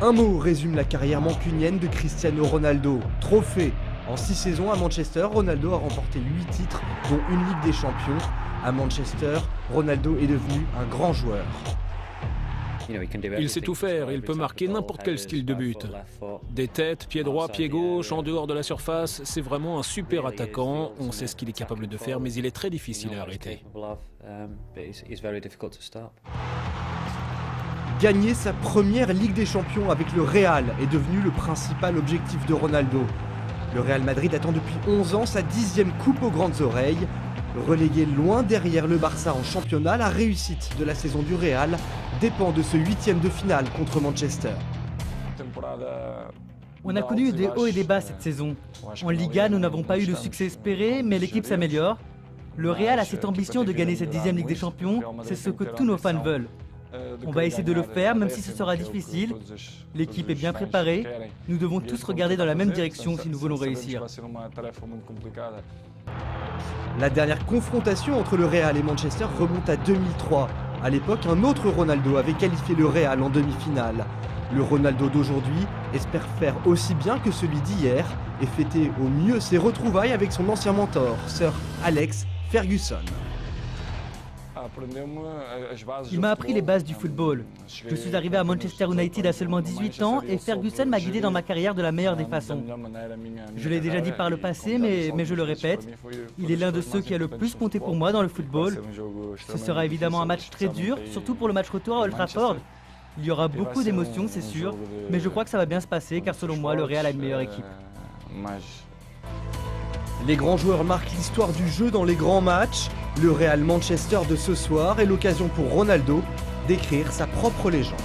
Un mot résume la carrière mancunienne de Cristiano Ronaldo. Trophée. En 6 saisons à Manchester, Ronaldo a remporté 8 titres, dont une Ligue des Champions. À Manchester, Ronaldo est devenu un grand joueur. Il sait tout faire, il peut marquer n'importe quel style de but. Des têtes, pied droit, pied gauche, en dehors de la surface, c'est vraiment un super attaquant. On sait ce qu'il est capable de faire, mais il est très difficile à arrêter. Gagner sa première Ligue des Champions avec le Real est devenu le principal objectif de Ronaldo. Le Real Madrid attend depuis 11 ans sa 10e coupe aux grandes oreilles. Relégué loin derrière le Barça en championnat, la réussite de la saison du Real dépend de ce 8e de finale contre Manchester. On a connu des hauts et des bas cette saison. En Liga, nous n'avons pas eu le succès espéré, mais l'équipe s'améliore. Le Real a cette ambition de gagner cette 10e Ligue des Champions, c'est ce que tous nos fans veulent. On va essayer de le faire, même si ce sera difficile. L'équipe est bien préparée. Nous devons tous regarder dans la même direction si nous voulons réussir. La dernière confrontation entre le Real et Manchester remonte à 2003. À l'époque, un autre Ronaldo avait qualifié le Real en demi-finale. Le Ronaldo d'aujourd'hui espère faire aussi bien que celui d'hier et fêter au mieux ses retrouvailles avec son ancien mentor, Sir Alex Ferguson. Il m'a appris les bases du football. Je suis arrivé à Manchester United à seulement 18 ans et Ferguson m'a guidé dans ma carrière de la meilleure des façons. Je l'ai déjà dit par le passé, mais je le répète, il est l'un de ceux qui a le plus compté pour moi dans le football. Ce sera évidemment un match très dur, surtout pour le match retour à Old Trafford. Il y aura beaucoup d'émotions, c'est sûr, mais je crois que ça va bien se passer car selon moi, le Real a une meilleure équipe. Les grands joueurs marquent l'histoire du jeu dans les grands matchs. Le Real Manchester de ce soir est l'occasion pour Ronaldo d'écrire sa propre légende.